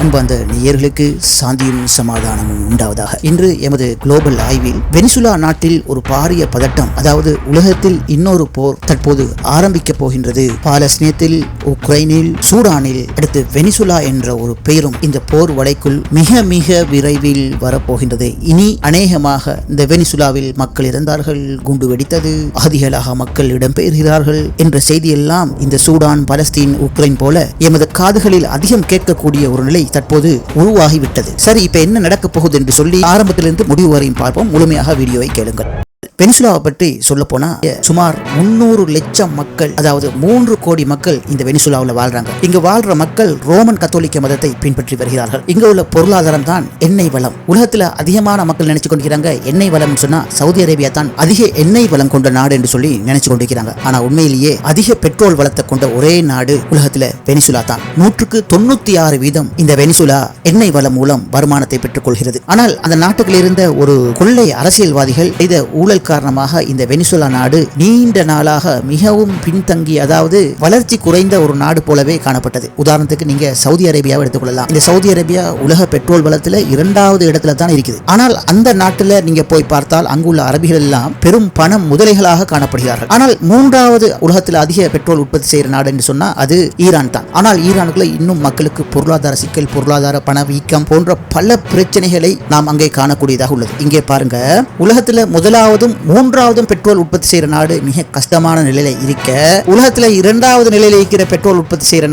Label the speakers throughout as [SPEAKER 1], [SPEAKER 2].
[SPEAKER 1] அன்பார்ந்த நேயர்களுக்கு சாந்தியும் சமாதானமும் உண்டாவதாக. இன்று எமது குளோபல் ஆய்வில் வெனிசுலா நாட்டில் ஒரு பாரிய பதட்டம், அதாவது உலகத்தில் இன்னொரு போர் தற்போது ஆரம்பிக்க போகின்றது. பாலஸ்தீனத்தில், உக்ரைனில், சூடானில், அடுத்து வெனிசுலா என்ற ஒரு பெயரும் இந்த போர் வலைக்குள் மிக மிக விரைவில் வரப்போகின்றது. இனி அநேகமாக இந்த வெனிசுலாவில் மக்கள் இறந்தார்கள், குண்டு வெடித்தது, அதிகளாக மக்கள் இடம்பெயர்கிறார்கள் என்ற செய்தியெல்லாம் இந்த சூடான், பலஸ்தீன், உக்ரைன் போல எமது காதுகளில் அதிகம் கேட்கக்கூடிய ஒரு நிலை தற்போது உருவாகிவிட்டது. சரி, இப்ப என்ன நடக்க போகுது என்று சொல்லி ஆரம்பத்திலிருந்து முடிவு வரையும் பார்ப்போம். முழுமையாக வீடியோவை கேளுங்கள். வெனிசுலாவை பற்றி சொல்ல போனா சுமார் 300 லட்சம் மக்கள், அதாவது 3 கோடி மக்கள் இந்த வெனிசுலாவில் வாழ்றாங்க. இங்கு வாழ்ற மக்கள் ரோமன் கத்தோலிக்க மதத்தை பின்பற்றி வருகிறார்கள். இங்க உள்ள பொருளாதாரம் தான் எண்ணெய் வளம். உலகத்துல அதிகமான மக்கள் நினைச்சு கொண்டிருக்கிறாங்க எண்ணெய் வளம் சொன்னா சவுதி அரேபியா தான் அதிக எண்ணெய் வளம் கொண்ட நாடு என்று சொல்லி நினைச்சு கொண்டிருக்கிறாங்க. ஆனா உண்மையிலேயே அதிக பெட்ரோல் வளத்தை கொண்ட ஒரே நாடு உலகத்துல வெனிசுலா தான். 96% இந்த வெனிசுலா எண்ணெய் வளம் மூலம் வருமானத்தை பெற்றுக் கொள்கிறது. ஆனால் அந்த நாட்டுகளில் இருந்த ஒரு கொள்ளை அரசியல்வாதிகள் செய்த ஊழல் காரணமாக இந்த வெனிசுலா நாடு நீண்ட நாளாக மிகவும் பின்தங்கி, அதாவது வளர்ச்சி குறைந்த ஒரு நாடு போலவே காணப்பட்டது. உதாரணத்துக்கு நீங்க சவுதி அரேபியாவை எடுத்துக்கொள்ளலாம். இந்த சவுதி அரேபியா உலக பெட்ரோல் வளத்துல 2வது இடத்துல தான் இருக்குது. ஆனால் அந்த நாட்டுல நீங்க போய் பார்த்தால் அங்குள்ள அரபிகள் எல்லாம் பெரும் பணம் முதலைகளாக காணப்படுகிறார்கள். ஆனால் 3வது உலகத்தில் அதிக பெட்ரோல் உற்பத்தி செய்கிற நாடு என்று சொன்னா அது ஈரான் தான். ஆனால் ஈரானுக்குள்ள இன்னும் மக்களுக்கு பொருளாதார சிக்கல், பொருளாதார பணவீக்கம் போன்ற பல பிரச்சனைகளை நாம் அங்கே காணக்கூடியதாக உள்ளது. இங்கே பாருங்க, உலகத்துல முதலாவதும் 3வதும் பெட்ரோல் உற்பத்தி செய்யற நாடு மிக கஷ்டமான நிலையில இருக்க, உலகத்துல 2வது நிலையில இருக்கிற பெட்ரோல் உற்பத்தி செய்யற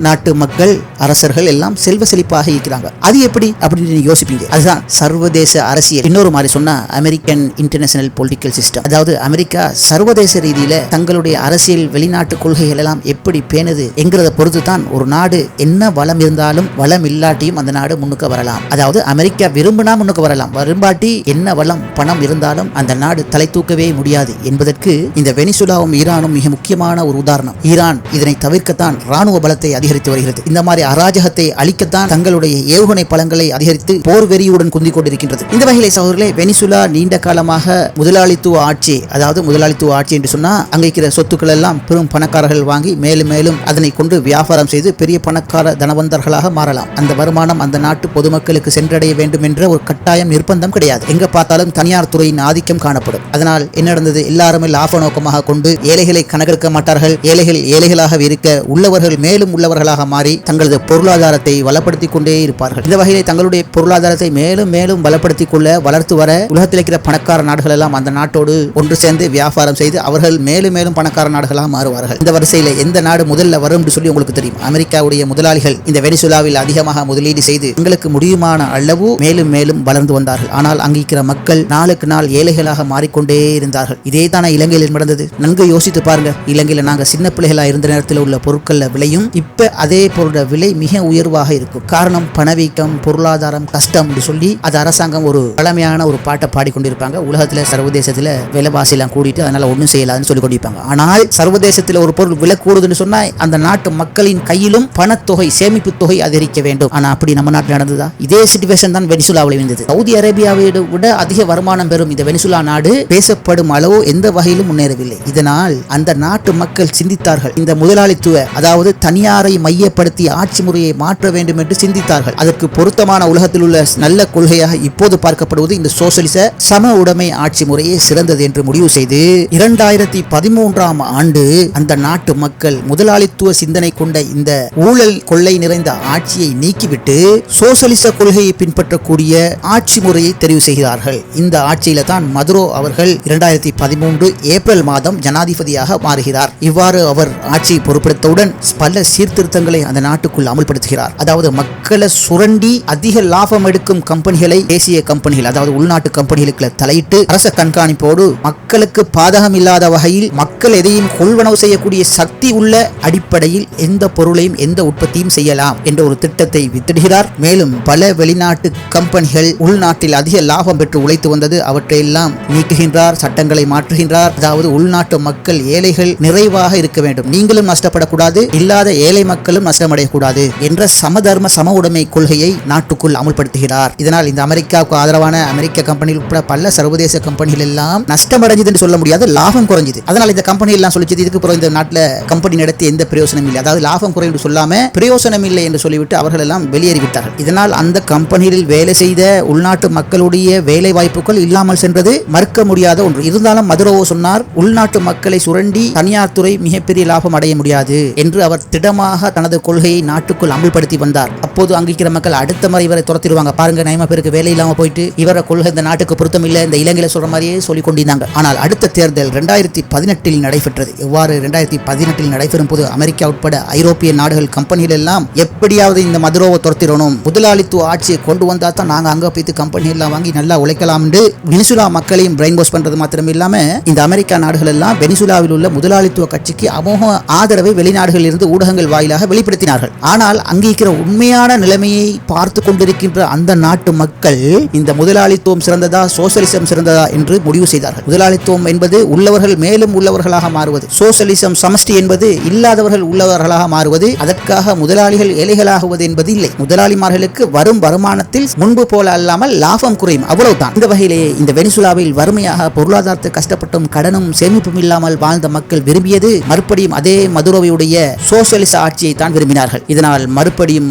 [SPEAKER 1] நாட்டு மக்கள், அரசர்கள் எல்லாம் செல்வ செழிப்பாக இருக்கிறாங்க. அது எப்படி அப்படின்னு நீங்க யோசிப்பீங்க. அதுதான் சர்வதேச அரசியல். இன்னொரு மாதிரி சொன்னா அமெரிக்கன் இன்டர்நேஷனல் பொலிட்டிக்கல் சிஸ்டம். அதாவது அமெரிக்கா சர்வதேச ரீதியில தங்களுடைய அரசியல் வெளிநாட்டு கொள்கைகள் எல்லாம் எப்படி பேணுது என்கிறத பொறுத்து தான் ஒரு நாடு என்ன வளம் இருந்தாலும் வளம் இல்லாட்டியும் அந்த நாடு முன்னுக்கு வரலாம். அதாவது அமெரிக்கா விரும்பினா முன்னுக்கு வரலாம், விரும்பாட்டி என்ன வளம் பணம் இருந்தாலும் அந்த நாடு தலை தூக்கவே முடியாது என்பதற்கு இந்த வெனிசுலாவும் ஈரானும் மிக முக்கியமான ஒரு உதாரணம். ஈரான் இதனை தவிர்க்கத்தான் ராணுவ பலத்தை அதிகரித்து வருகிறது. இந்த மாதிரி அராஜகத்தை அழிக்கத்தான் தங்களுடைய ஏவுகணை பலங்களை அதிகரித்து போர் வெறியுடன் குந்திக் கொண்டிருக்கின்றது. இந்த வகையிலே சகோதரர்களே, வெனிசுலா நீண்ட காலமாக முதலாளித்துவ ஆட்சி, அதாவது முதலாளித்துவ ஆட்சி என்று சொன்னா அங்கே இருக்கிற சொத்துக்கள் எல்லாம் பெரும் பணக்காரர்கள் வாங்கி மேலும் மேலும் அதனை கொண்டு வியாபாரம் செய்து பெரிய பணக்கார தனவந்தர்களாக மாறலாம். அந்த வருமானம் அந்த நாட்டு பொதுமக்களுக்கு சென்றடைய வேண்டும் என்ற ஒரு கட்டாயம் நிர்பந்தம் கிடையாது. எங்க பார்த்தாலும் தனியார் துறையின் ஆதிக்கம் காணப்படும். அதனால் என்ன நடந்தது, எல்லாருமே லாப நோக்கமாக கொண்டு ஏழைகளை கணக்கெடுக்க மாட்டார்கள். ஏழைகள் ஏழைகளாக இருக்க, உள்ளவர்கள் மேலும் உள்ளவர்களாக மாறி தங்களது பொருளாதாரத்தை வளப்படுத்திக் கொண்டே இருப்பார்கள். இந்த வகையிலே தங்களுடைய பொருளாதாரத்தை மேலும் மேலும் வளப்படுத்திக் கொள்ள, வளர்த்து வர உலகத்தில் இருக்கிற பணக்கார நாடுகள் எல்லாம் அந்த நாட்டோடு ஒன்று சேர்ந்து வியாபாரம் செய்து அவர்கள் மேலும் மேலும் பணக்கார நாடுகளாக மாறுவார்கள். இந்த வரிசையில் எந்த நாடு முதல்ல வரும் என்று சொல்லி உங்களுக்கு தெரியும். அமெரிக்காவுடைய முதலாளிகள் இந்த வெனிசுலாவில் அதிகமாக முதலீடு செய்து எங்களுக்கு முடியுமான அளவு மேலும் மேலும் வளர்ந்து வந்தார்கள். ஆனால் அங்கிருக்கிற மக்கள் நாளுக்கு நாள் ஏழைகளாக மாறிக்கொண்டே இருந்தார்கள். இதே தானே இலங்கையில் நடந்தது. நன்கு யோசித்து பாருங்க. இலங்கையில நாங்க சின்ன பிள்ளைகளா இருந்த நேரத்தில் உள்ள பொருட்கள் விலையும் இப்ப அதே பொருளோட விலை மிக உயர்வாக இருக்கும். காரணம் பணவீக்கம், பொருளாதாரம் கஷ்டம் என்று சொல்லி அது அரசாங்கம் ஒரு பழமையான ஒரு பாட்டை பாடிக்கொண்டிருப்பாங்க. உலகத்துல சர்வதேசத்துல விலைவாசி எல்லாம் கூடிட்டு அதனால ஒன்றும் செய்யலாதுன்னு சொல்லி கொண்டிருப்பாங்க. ஆனால் சர்வதேசத்தில் ஒரு பொருள் விலை கூடுதுன்னு சொன்னா அந்த நாட்டு மக்களின் கையிலும் பணத்தொகை, சேமிப்பு தொகை அதிகரிக்க வேண்டும். ஆனா அப்படி நம்ம நாட்டில் நடந்ததா? இதே சிச்சுவேஷன் தான் வெனிசுலாவில் இருந்தது. சவுதி அரேபியாவை விட அதிக வருமானம் பெறும் இந்த வெனிசுலா நாடு பேசப்படும் அளவு எந்த வகையிலும் முன்னேறவில்லை. இதனால் அந்த நாட்டு மக்கள் சிந்தித்தார்கள். இந்த முதலாளித்துவ, அதாவது தனியாரை மையப்படுத்தி ஆட்சி முறையை மாற்ற வேண்டும் என்று சிந்தித்தார்கள். அதற்கு பொருத்தமான உலகத்தில் உள்ள நல்ல கொள்கையாக இப்போது பார்க்கப்படுவது இந்த சோசலிச சம உடைமை ஆட்சி முறையே சிறந்தது என்று முடிவு செய்து 2013ஆம் ஆண்டு அந்த நாட்டு மக்கள் முதலாளித்துவ சிந்தனை கொண்ட இந்த ஊழல் கொள்ளை நிறைந்த ஆட்சியை நீக்கிவிட்டு சோசலிச கொள்கையை பின்பற்றக்கூடிய ஆட்சி முறையை தெரிவு செய்கிறார்கள். இந்த ஆட்சியில தான் மதுரோ அவர்கள் 2013 ஏப்ரல் மாதம் ஜனாதிபதியாக மாறுகிறார். இவ்வாறு அவர் ஆட்சியை பொறுப்பெடுத்தவுடன் பல சீர்திருத்தங்களை அந்த நாட்டுக்குள் அமல்படுத்துகிறார். அதாவது மக்களை சுரண்டி அதிக லாபம் எடுக்கும் கம்பெனிகளை, தேசிய கம்பெனிகள், அதாவது உள்நாட்டு கம்பெனிகளுக்கு தலையிட்டு அரச கண்காணிப்போடு மக்களுக்கு பாதகம் இல்லாத வகையில் மக்கள் எதையும் கொள்வனவு செய்யக்கூடிய சக்தி உள்ள அடிப்படையில் எந்த பொருளையும் எந்த உற்பத்தியும் செய்யலாம் என்ற ஒரு திட்டத்தை வித்திடுகிறார். மேலும் பல வெளிநாட்டு கம்பெனிகள் உள்நாட்டில் அதிக லாபம் பெற்று உழைத்து வந்தது. அவற்றையெல்லாம் நீக்குகின்றார், சட்டங்களை மாற்றுகின்றார். அதாவது உள்நாட்டு மக்கள் ஏழைகள் நிறைவாக இருக்க வேண்டும், நீங்களும் நஷ்டப்படக்கூடாது, இல்லாத ஏழை மக்களும் நஷ்டமடையக்கூடாது என்ற சமதர்ம சம உடைமை கொள்கையை நாட்டுக்குள் அமுல்படுத்துகிறார். இதனால் இந்த அமெரிக்காவுக்கு ஆதரவான அமெரிக்க கம்பெனிகள் உட்பட பல சர்வதேச கம்பெனிகள் எல்லாம் நஷ்டமடைஞ்சது என்று சொல்ல முடியாது, லாபம் குறைஞ்சது. அதனால் இந்த கம்பெனி எல்லாம் சொல்லிச்சது இதுக்கு பிறகு இந்த நாட்டில் கம்பெனி நடத்தி எந்த பிரயோசனம் இல்லை, அதாவது லாபம் குறை என்று சொல்லாம பிரயோசனம் இல்லை என்று சொல்லிவிட்டு அவர்கள் எல்லாம் வெளியேறிவிட்டார்கள். இதனால் அந்த கம்பெனியில் வேலை செய்த உள்நாட்டு மக்களுடைய வேலை வாய்ப்புகள் இல்லாமல் சென்றது மறுக்க முடியாத ஒன்று. இருந்தாலும் மதுரோவோ சொன்னார், உள்நாட்டு மக்களை சுரண்டி தனியார் துறை மிகப்பெரிய லாபம் அடைய முடியாது என்று அவர் திடமாக தனது கொள்கையை நாட்டுக்குள் அமல்படுத்தி வந்தார். அப்போது அங்கிருக்கிற மக்கள் அடுத்த முறை இவரை துரத்திடுவாங்க, பாருங்க நயமா பேருக்கு வேலை இல்லாம போயிட்டு இவர கொள்கை இந்த நாட்டுக்கு பொருத்தம் இல்லை, இந்த இலங்கையில சொல்ற மாதிரியே சொல்லிக் கொண்டிருந்தாங்க. ஆனால் அடுத்த தேர்தல் 2018 நடைபெற்றது. எவ்வாறு 2018 நடைபெறும் போது அமெரிக்கா உட்பட ஐரோப்பிய நாடுகள் கம்பெனிகள் எல்லாம் எப்படியாவது இந்த மதுரோவை துரத்திடணும், முதலாளித்துவ ஆட்சியை கொண்டு வந்தா தான் நாங்க அங்க போய் கம்பெனி எல்லாம் வாங்கி நல்லா உழைக்கலாம் என்று வெனிசுலா மக்களையும் பிரெயின் வாஷ் பண்றது மாத்திரம் இல்லாம இந்த அமெரிக்கா நாடுகள் எல்லாம் வெனிசுலாவில் உள்ள முதலாளித்துவ கட்சிக்கு அமோக ஆதரவை வெளிநாடுகளில் இருந்து ஊடகங்கள் வாயிலாக வெளிப்படுத்தினார்கள். ஆனால் அங்கிருக்கிற உண்மையான நிலைமையை பார்த்து கொண்டிருக்கின்ற அந்த நாட்டு மக்கள் இந்த முதலாளித்துவம் சிறந்ததா சோசலிசம் சிறந்ததா என்று முடிவு செய்தார்கள். முதலாளித்துவம் என்பது உள்ளவர்கள் மேலும் உள்ளவர்களாக மாறுவது, சோசலிசம் சமஷ்டி என்பது இல்லாதவர்கள் உள்ளவர்களாக மாறுவது, அதற்காக முதலாளிகள் ஏழைகளாகுவது என்பது இல்லை. முதலாளிமார்களுக்கு வரும் வருமானத்தில் முன்பு போல அல்லாமல் லாபம் குறையும், அவ்வளவுதான். இந்த வகையிலேயே இந்த வெனிசுலாவில் வறுமையாக பொருளாதாரத்தை கஷ்டப்பட்டும் கடனும் சேமிப்பும் இல்லாமல் வாழ்ந்த மக்கள் விரும்பியது மறுபடியும் அதே மதுரோவுடைய சோசலிச ஆட்சியை தான் விரும்பினார்கள். இதனால் மறுபடியும்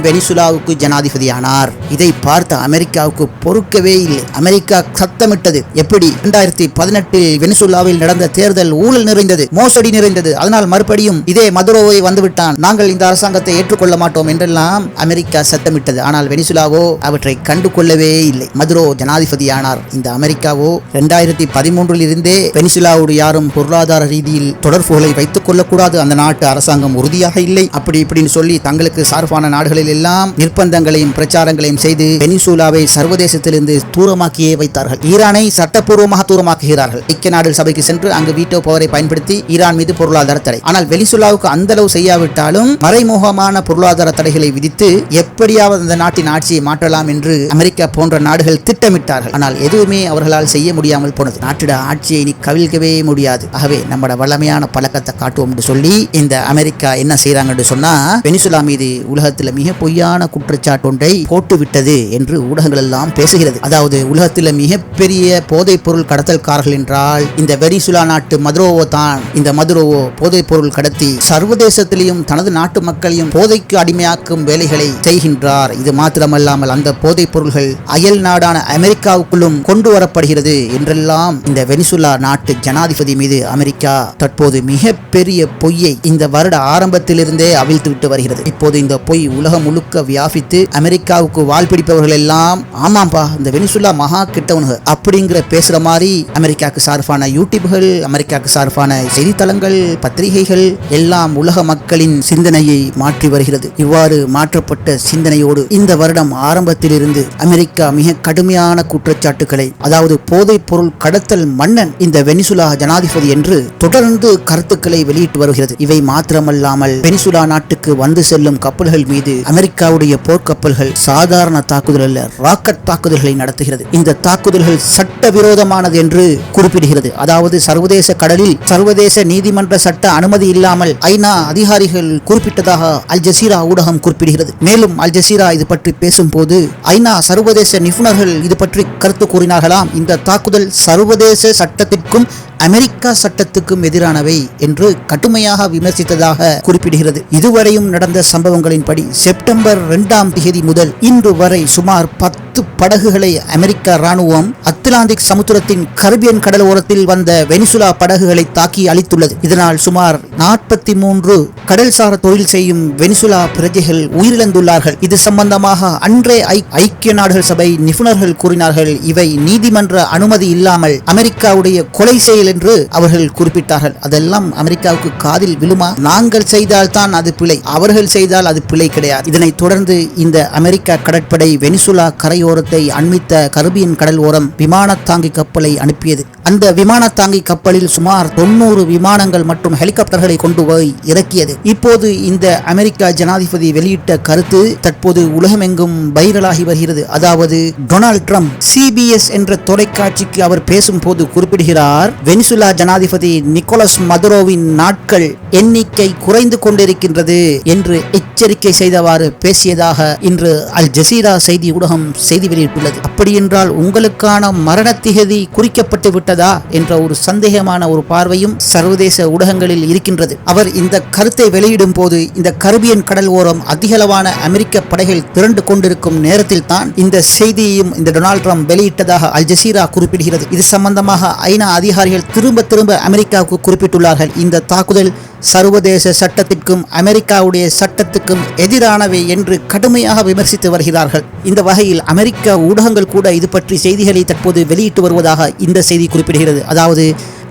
[SPEAKER 1] வெனிசுலாவுக்கு ஜனாதிபதியானார். இதை பார்த்த அமெரிக்காவுக்கு பொறுக்கவே இல்லை. அமெரிக்கா சத்தமிட்டது. எப்படி 2018 வெனிசுலாவில் நடந்த தேர்தல் ஊழல் நிறைந்தது, மோசடி நிறைந்தது, அதனால் மறுபடியும் இதே மதுரோவை வந்துவிட்டான், நாங்கள் இந்த அரசாங்கத்தை ஏற்றுக்கொள்ள மாட்டோம் என்றெல்லாம் அமெரிக்கா சத்தமிட்டது. ஆனால் வெனிசுலாவோ அவற்றை கண்டு கொள்ளவே இல்லை. மதுரோ ஜனாதிபதியானார். இந்த அமெரிக்காவோ 2013 இருந்தே வெனிசுலாவோடு யாரும் பொருளாதார ரீதியில் தொடர்புகளை வைத்துக் கொள்ளக்கூடாது, அந்த நாட்டு அரசாங்கம் உறுதியாக இல்லை, அப்படி இப்படின்னு சொல்லி தங்களுக்கு சார்பான நாடுகளில் எல்லாம் நிர்பந்தங்களையும் பிரச்சாரங்களையும் செய்து வெனிசுலாவை சர்வதேசத்திலிருந்து தூரமாக்கியே வைத்தார்கள். ஈரானை சட்டப்பூர்வமாக தூரமாக்குகிறார்கள். ஐக்கிய நாடுகள் சபைக்கு சென்று அங்கு வீட்டோ பவரை பயன்படுத்தி ஈரான் மீது பொருளாதார தடை. ஆனால் வெனிசுலாவுக்கு அந்த அளவு செய்யாவிட்டாலும் மறைமுகமான பொருளாதார தடைகளை விதித்து எப்படியாவது அந்த நாட்டின் ஆட்சியை மாற்றலாம் என்று அமெரிக்கா போன்ற நாடுகள் திட்டமிட்டார்கள். ஆனால் எதுவுமே அவர்களால் செய்ய முடியாமல் போனது. நாட்டிட ஆட்சியை நீ கவிழ்க்கவே முடியாது. ஆகவே நம்மட வல்லமையான பழக்கத்தை காட்டுவோம் என்று சொல்லி இந்த அமெரிக்கா என்ன செய்யறாங்க என்று சொன்னா, வெனிசுலா மீது உலகத்தில் மிக பொய்யான குற்றச்சாட்டு ஒன்றை போட்டுவிட்டது என்று ஊடகங்கள் எல்லாம் பேசுகிறது. அதாவது உலகத்தில் மிகப்பெரிய போதைப் பொருள் கடத்தல்காரர்கள் என்றால் இந்த வெனிசுலா நாட்டு மதுரோவோ தான். இந்த மதுரோவோ போதைப் பொருள் கடத்தி சர்வதேசத்திலையும் தனது நாட்டு மக்களையும் போதைக்கு அடிமையாக்கும் வேலைகளை செய்கின்றார். இது மாத்திரமல்லாமல் அந்த போதைப் பொருள்கள் அயல் நாடான அமெரிக்காவுக்குள்ளும் கொண்டு வரப்படுகிறது என்றெல்லாம் இந்த வெனிசுலா நாட்டு ஜனாதிபதி மீது அமெரிக்கா தற்போது மிகப்பெரிய பொய்யை இந்த வருட ஆரம்பத்திலிருந்தே அவிழ்த்து விட்டு வருகிறது. இப்போது இந்த பொய் உலகம் முழுக்க வியாபித்து அமெரிக்காவுக்கு வால் பிடிப்பவர்கள் எல்லாம் ஆமாம்பா இந்த வெனிசுலா மகா கிட்டவனுங்க அப்படிங்கிற பேசுற மாதிரி அமெரிக்காவுக்கு சார்பான யூடியூப்கள், அமெரிக்காவுக்கு சார்பான செய்தித்தளங்கள், பத்திரிகைகள் எல்லாம் உலக மக்களின் சிந்தனையை மாற்றி வருகிறது. இவ்வாறு மாற்றப்பட்ட சிந்தனையோடு இந்த வருடம் ஆரம்பத்திலிருந்து அமெரிக்கா மிக கடுமையான குற்றச்சாட்டுகளை, அதாவது போதைப் பொருள் கடத்தல் மன்னன் இந்த வெனிசுலா ஜனாதிபதி என்று தொடர்ந்து கருத்துக்களை வெளியிட்டு வருகிறது. இவை மாத்திரமல்லாமல் வெனிசுலா நாட்டுக்கு வந்து செல்லும் கப்பல்கள் மீது அமெரிக்காவுடைய போர்க்கப்பல்கள் சாதாரண தாக்குதல் அல்ல, ராக்கெட் தாக்குதல்களை நடத்துகிறது. இந்த தாக்குதல்கள் சட்டவிரோதமானது என்று குறிப்பிடுகிறது. அதாவது சர்வதேச கடலில் சர்வதேச நீதிமன்ற சட்ட அனுமதி இல்லாமல் ஐநா அதிகாரிகள் குறிப்பிட்டதாக அல் ஜசீரா ஊடகம் குறிப்பிடுகிறது. மேலும் அல் ஜசீரா இது பற்றி பேசும்போது ஐநா சர்வதேச நிபுணர்கள் இது பற்றி கருத்து கூறினார்களாம். இந்த தாக்குதல் சர்வதேச சட்டத்திற்கும் அமெரிக்கா சட்டத்துக்கும் எதிரானவை என்று கடுமையாக விமர்சித்ததாக குறிப்பிடுகிறது. இதுவரையும் நடந்த சம்பவங்களின்படி செப்டம்பர் 2ஆம் தேதி முதல் இன்று வரை சுமார் 10 படகுகளை அமெரிக்க ராணுவம் அத்லாந்திக் சமுத்திரத்தின் கரிபியன் கடலோரத்தில் வந்த வெனிசுலா படகுகளை தாக்கி அழித்துள்ளது. இதனால் சுமார் 43 கடல்சார் தொழில் செய்யும் வெனிசுலா பிரஜைகள் உயிரிழந்துள்ளார்கள். இது சம்பந்தமாக அன்றே ஐக்கிய நாடுகள் சபை நிபுணர்கள் கூறினார்கள், இவை நீதிமன்ற அனுமதி இல்லாமல் அமெரிக்காவுடைய கொலை செயல் என்று அவர்கள் குறிப்பிட்டார்கள். அதெல்லாம் அமெரிக்காவுக்கு காதில் விழுமா? நாங்கள் செய்தால் தான் அது பிழை, அவர்கள் செய்தால் அது பிழை கிடையாது. இதனைத் தொடர்ந்து இந்த அமெரிக்கா கடற்படை வெனிசுலா கரையோரத்தை அண்மித்த கரிபியன் கடல் ஓரம் விமான தாங்கி கப்பலை அனுப்பியது. அந்த விமான தாங்கி கப்பலில் சுமார் 90 விமானங்கள் மற்றும் ஹெலிகாப்டர்களை கொண்டு போய் இறக்கியது. இப்போது இந்த அமெரிக்கா ஜனாதிபதி வெளியிட்ட கருத்து தற்போது உலகமெங்கும் வைரலாகி வருகிறது. அதாவது டொனால்ட் ட்ரம்ப் CBS என்ற தொலைக்காட்சிக்கு அவர் பேசும்போது குறிப்பிடுகிறார், வெனிசுலா ஜனாதிபதி நிக்கோலஸ் மதுரோவின் நாட்கள் எண்ணிக்கை குறைந்து கொண்டிருக்கின்றது என்று எச்சரிக்கை செய்தவாறு பேசியதாக இன்று அல் ஜசீரா செய்தி ஊடகம் செய்தி வெளியிட்டுள்ளது. அப்படியென்றால் உங்களுக்கான மரண திகதி குறிக்கப்பட்டு விட்டதா என்ற ஒரு சந்தேகமான ஒரு பார்வையும் சர்வதேச ஊடகங்களில் இருக்கின்றது. அவர் இந்த கருத்தை வெளியிடும் போது இந்த கரிபியன் கடல் ஓரம் அதிகளவான அமெரிக்க படைகள் திரண்டு கொண்டிருக்கும் நேரத்தில் தான் இந்த செய்தியையும் இந்த டொனால்ட் ட்ரம்ப் வெளியிட்டதாக அல் ஜசீரா குறிப்பிடுகிறது. இது சம்பந்தமாக ஐநா அதிகாரிகள் திரும்ப அமெரிக்காவுக்கு குறிப்பிட்டுள்ளார்கள். இந்த தாக்குதல் சர்வதேச சட்டத்திற்கும் அமெரிக்காவுடைய சட்டத்துக்கும் எதிரானவை என்று கடுமையாக விமர்சித்து வருகிறார்கள். இந்த வகையில் அமெரிக்க ஊடகங்கள் கூட இது பற்றி செய்திகளை தற்போது வெளியிட்டு வருவதாக இந்த செய்தி குறிப்பிடுகிறது. அதாவது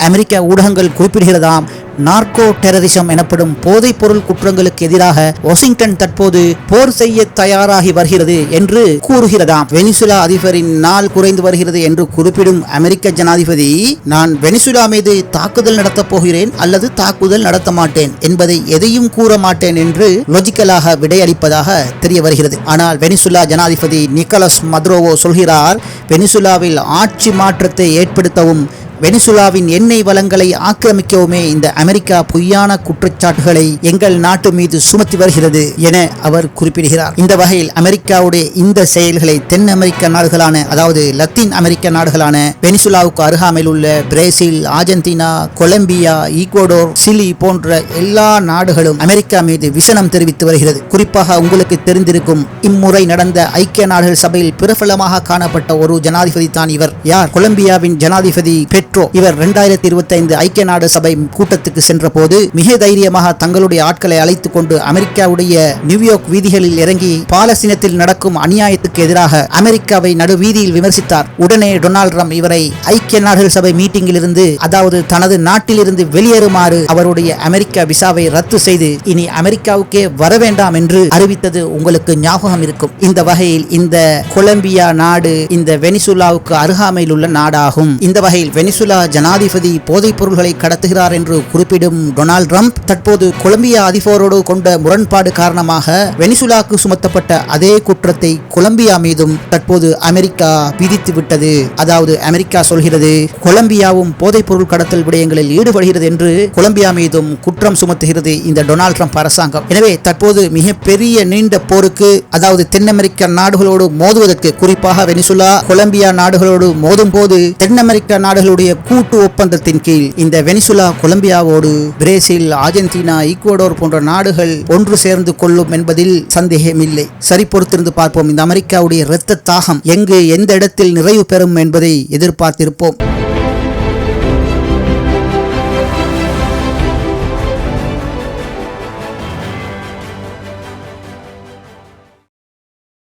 [SPEAKER 1] அமெரிக்க ஊடகங்கள் குறிப்பிடுகிறதாம், நார்கோ டெரரிசம் எனப்படும் போதைப் பொருள் குற்றங்களுக்கு எதிராக வாஷிங்டன் தற்போது போர் செய்ய தயாராகி வருகிறது என்று கூறுகிறதாம். வெனிசுலா அதிபரின் நாள் குறைந்து வருகிறது என்று குறிப்பிடும் அமெரிக்க ஜனாதிபதி, நான் வெனிசுலா மீது தாக்குதல் நடத்தப் போகிறேன் அல்லது தாக்குதல் நடத்த மாட்டேன் என்பதை எதையும் கூற மாட்டேன் என்று லாஜிக்கலாக விடையளிப்பதாக தெரிய வருகிறது. ஆனால் வெனிசுலா ஜனாதிபதி நிக்கோலஸ் மதுரோவோ சொல்கிறார், வெனிசுலாவில் ஆட்சி மாற்றத்தை ஏற்படுத்தவும் வெனிசுலாவின் எண்ணெய் வளங்களை ஆக்கிரமிக்கவுமே இந்த அமெரிக்கா பொய்யான குற்றச்சாட்டுகளை எங்கள் நாட்டு மீது சுமத்தி வருகிறது என அவர் குறிப்பிடுகிறார். இந்த வகையில் அமெரிக்காவுடைய இந்த செயல்களை தென் அமெரிக்க நாடுகளான, அதாவது லத்தீன் அமெரிக்க நாடுகளான வெனிசுலாவுக்கு அருகாமையில் உள்ள Brazil, Argentina, Colombia, Ecuador, Chile போன்ற எல்லா நாடுகளும் அமெரிக்கா மீது விசனம் தெரிவித்து வருகிறது. குறிப்பாக உங்களுக்கு தெரிந்திருக்கும், இம்முறை நடந்த ஐக்கிய நாடுகள் சபையில் பிரபலமாக காணப்பட்ட ஒரு ஜனாதிபதி தான் இவர். யார்? கொலம்பியாவின் ஜனாதிபதி இவர் 2025 ஐக்கிய நாடு சபை கூட்டத்துக்கு சென்ற போது மிக தைரியமாக தங்களுடைய ஆட்களை அழைத்துக் கொண்டு அமெரிக்காவுடைய நியூயார்க் வீதிகளில் இறங்கி பாலஸ்தீனத்தில் நடக்கும் அநியாயத்துக்கு எதிராக அமெரிக்காவை நடு வீதியில் விமர்சித்தார். உடனே டொனால்ட் ட்ரம்ப் இவரை ஐக்கிய நாடுகள் சபை மீட்டிங்கில் இருந்து, அதாவது தனது நாட்டில் இருந்து வெளியேறுமாறு அவருடைய அமெரிக்கா விசாவை ரத்து செய்து இனி அமெரிக்காவுக்கே வர வேண்டாம் என்று அறிவித்தது உங்களுக்கு ஞாபகம் இருக்கும். இந்த வகையில் இந்த கொலம்பியா நாடு இந்த வெனிசுலாவுக்கு அருகாமையில் உள்ள நாடாகும். இந்த வகையில் வெனிசுலா ஜனாதிபதி போதைப் பொருள்களை கடத்துகிறார் என்று குறிப்பிடும் டொனால்ட் ட்ரம்ப் தற்போது கொலம்பியா அதிபரோடு கொண்ட முரண்பாடு காரணமாக வெனிசுலாவுக்கு சுமத்தப்பட்ட அதே குற்றத்தை கொலம்பியா மீதும் தற்போது அமெரிக்கா விதித்து விட்டது. அதாவது அமெரிக்கா சொல்கிறது, கொலம்பியாவும் போதைப் பொருள் கடத்தல் விடயங்களில் ஈடுபடுகிறது என்று கொலம்பியா மீதும் குற்றம் சுமத்துகிறது இந்த டொனால்ட் ட்ரம்ப் அரசாங்கம். எனவே தற்போது மிகப்பெரிய நீண்ட போருக்கு, அதாவது தென் அமெரிக்க நாடுகளோடு மோதுவதற்கு, குறிப்பாக வெனிசுலா கொலம்பியா நாடுகளோடு மோதும் போது தென் அமெரிக்க நாடுகளுடைய கூட்டு ஒப்பந்தத்தின் கீழ் இந்த வெனிசுலா கொலம்பியாவோடு பிரேசில், ஆர்ஜென்டினா, ஈக்வடோர் போன்ற நாடுகள் ஒன்று சேர்ந்து கொள்ளும் என்பதில் சந்தேகமில்லை. சரி, பொறுத்திருந்து பார்ப்போம் இந்த அமெரிக்காவுடைய இரத்த தாகம் எங்கு எந்த இடத்தில் நிறைவு பெறும் என்பதை எதிர்பார்த்திருப்போம்.